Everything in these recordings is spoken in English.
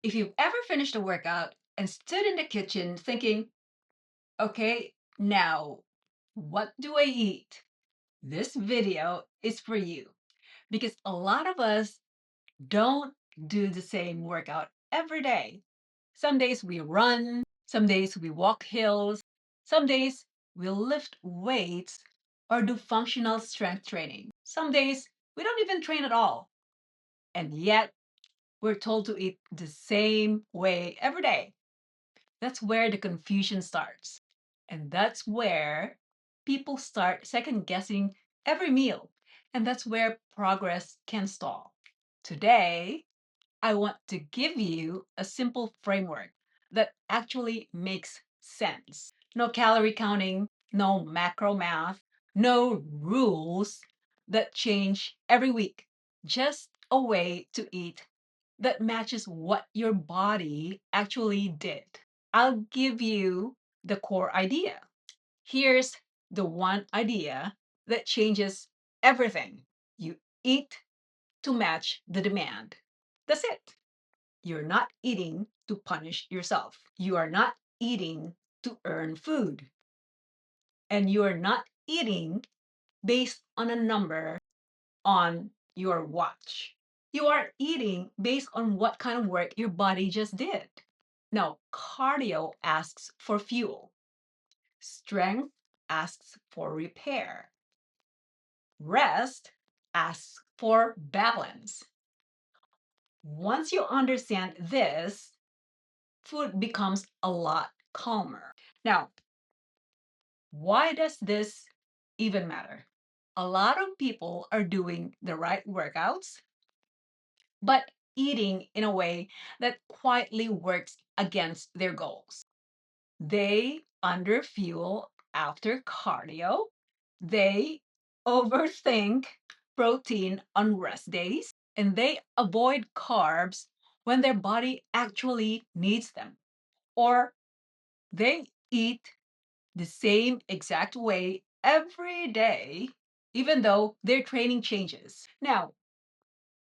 If you've ever finished a workout and stood in the kitchen thinking, okay, now what do I eat? This video is for you because a lot of us don't do the same workout every day. Some days we run, some days we walk hills, some days we lift weights or do functional strength training. Some days we don't even train at all. And yet we're told to eat the same way every day. That's where the confusion starts. And that's where people start second guessing every meal. And that's where progress can stall. Today, I want to give you a simple framework that actually makes sense. No calorie counting, no macro math, no rules that change every week. Just a way to eat that matches what your body actually did. I'll give you the core idea. Here's the one idea that changes everything. You eat to match the demand. That's it. You're not eating to punish yourself. You are not eating to earn food. And you are not eating based on a number on your watch. You are eating based on what kind of work your body just did. Now, cardio asks for fuel. Strength asks for repair. Rest asks for balance. Once you understand this, food becomes a lot calmer. Now, why does this even matter? A lot of people are doing the right workouts, but eating in a way that quietly works against their goals. They underfuel after cardio. They overthink protein on rest days, and they avoid carbs when their body actually needs them. Or they eat the same exact way every day, even though their training changes. Now,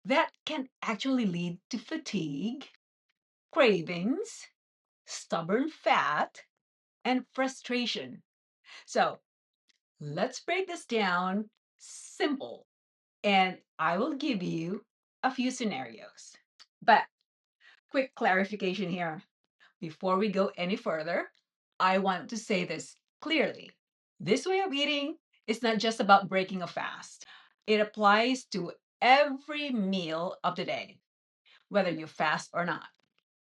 that can actually lead to fatigue, cravings, stubborn fat, and frustration. So let's break this down simple, and I will give you a few scenarios. But quick clarification here. Before we go any further, I want to say this clearly. This way of eating is not just about breaking a fast. It applies to every meal of the day, whether you fast or not.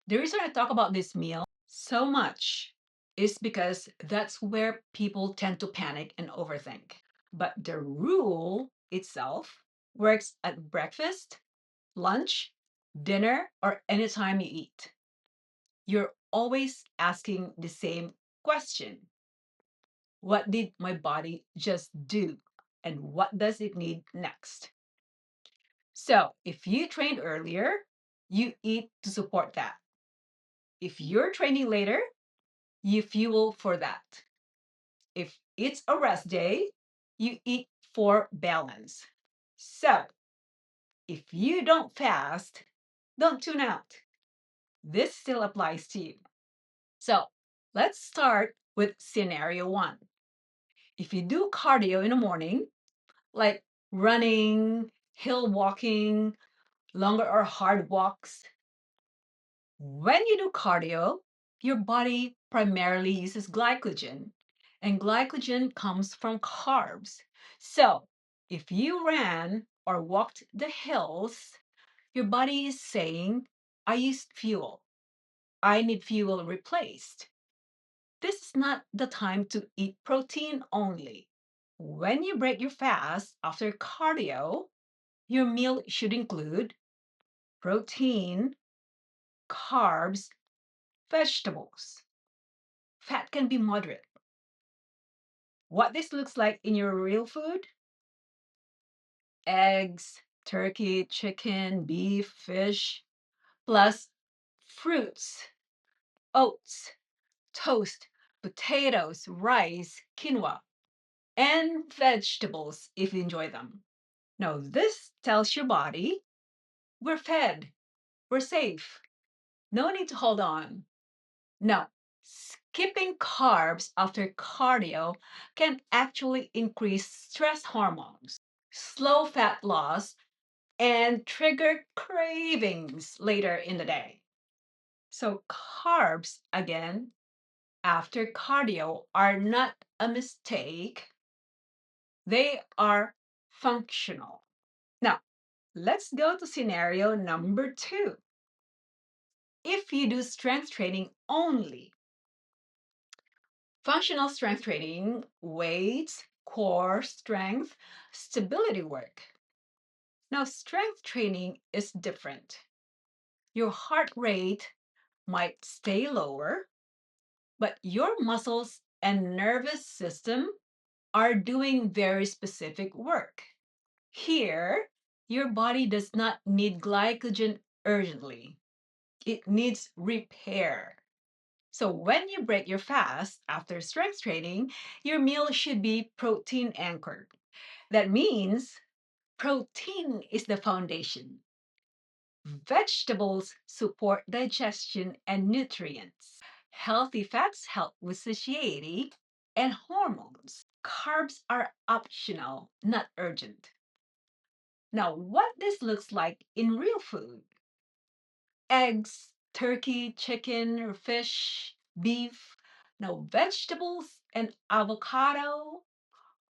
The reason I talk about this meal so much is because that's where people tend to panic and overthink. But the rule itself works at breakfast, lunch, dinner, or anytime you eat. You're always asking the same question. What did my body just do? And what does it need next? So, if you trained earlier, you eat to support that. If you're training later, you fuel for that. If it's a rest day, you eat for balance. So, if you don't fast, don't tune out. This still applies to you. So, let's start with scenario one. If you do cardio in the morning, like running, hill walking, longer or hard walks, when you do cardio, your body primarily uses glycogen, and glycogen comes from carbs. So, if you ran or walked the hills, your body is saying, I used fuel. I need fuel replaced. This is not the time to eat protein only. When you break your fast after cardio, your meal should include protein, carbs, vegetables. Fat can be moderate. What this looks like in your real food: eggs, turkey, chicken, beef, fish, plus fruits, oats, toast, potatoes, rice, quinoa, and vegetables if you enjoy them. Now, this tells your body we're fed, we're safe. No need to hold on. No, skipping carbs after cardio can actually increase stress hormones, slow fat loss, and trigger cravings later in the day. So, carbs, again, after cardio are not a mistake, they are functional. Now, let's go to scenario number 2. If you do strength training only, functional strength training, weights, core strength, stability work. Now, strength training is different. Your heart rate might stay lower, but your muscles and nervous system are doing very specific work. Here, your body does not need glycogen urgently. It needs repair. So when you break your fast after strength training, your meal should be protein anchored. That means protein is the foundation. Vegetables support digestion and nutrients. Healthy fats help with satiety and hormones. Carbs are optional, not urgent. Now, what this looks like in real food: eggs, turkey, chicken, or fish, beef, no vegetables and avocado,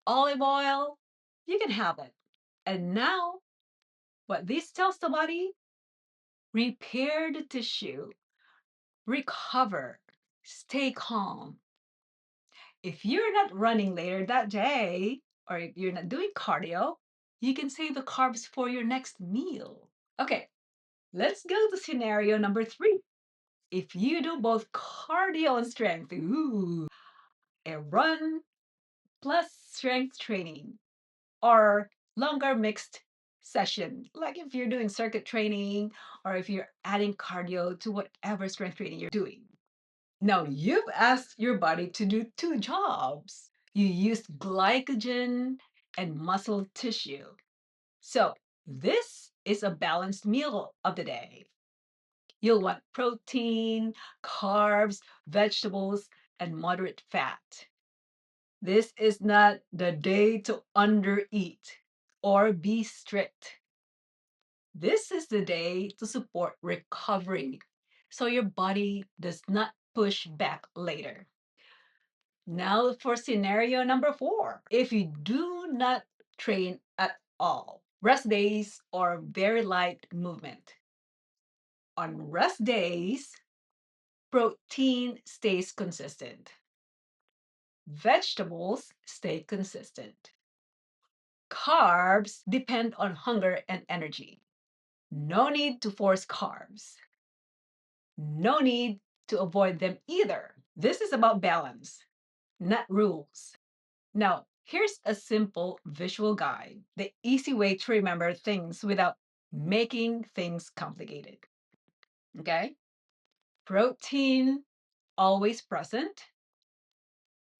olive oil, you can have it. And now, what this tells the body: repair the tissue, recover, stay calm. If you're not running later that day, or if you're not doing cardio, you can save the carbs for your next meal. Okay, let's go to scenario number 3. If you do both cardio and strength, a run plus strength training, or longer mixed session, like if you're doing circuit training or if you're adding cardio to whatever strength training you're doing. Now, you've asked your body to do 2 jobs. You used glycogen and muscle tissue. So, this is a balanced meal of the day. You'll want protein, carbs, vegetables, and moderate fat. This is not the day to undereat or be strict. This is the day to support recovery so your body does not push back later. Now for scenario number 4. If you do not train at all, rest days or very light movement. On rest days, protein stays consistent. Vegetables stay consistent. Carbs depend on hunger and energy. No need to force carbs. No need to avoid them either. This is about balance, not rules. Now, here's a simple visual guide, the easy way to remember things without making things complicated. Okay? Protein, always present.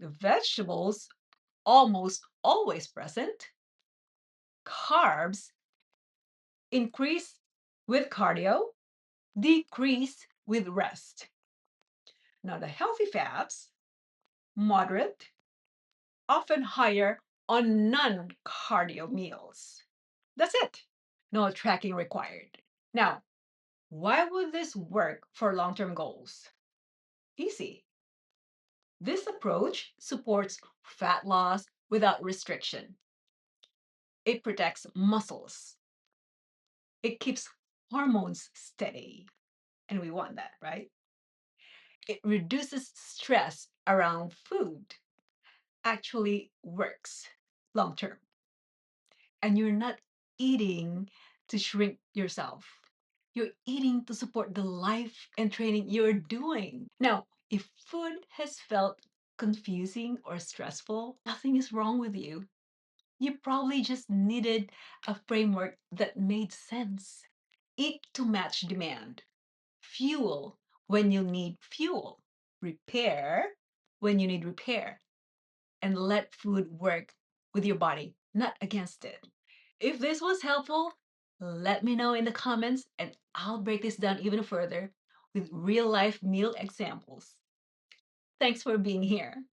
The vegetables, almost always present. Carbs, increase with cardio, decrease with rest. Now, the healthy fats, moderate, often higher on non cardio meals. That's it. No tracking required. Now, why would this work for long term goals? Easy. This approach supports fat loss without restriction. It protects muscles. It keeps hormones steady. And we want that, right? It reduces stress around food. Actually works long term. And you're not eating to shrink yourself. You're eating to support the life and training you're doing. Now, if food has felt confusing or stressful, nothing is wrong with you. You probably just needed a framework that made sense. Eat to match demand. Fuel when you need fuel. Repair when you need repair. And let food work with your body, not against it. If this was helpful, let me know in the comments and I'll break this down even further. with real life meal examples. Thanks for being here.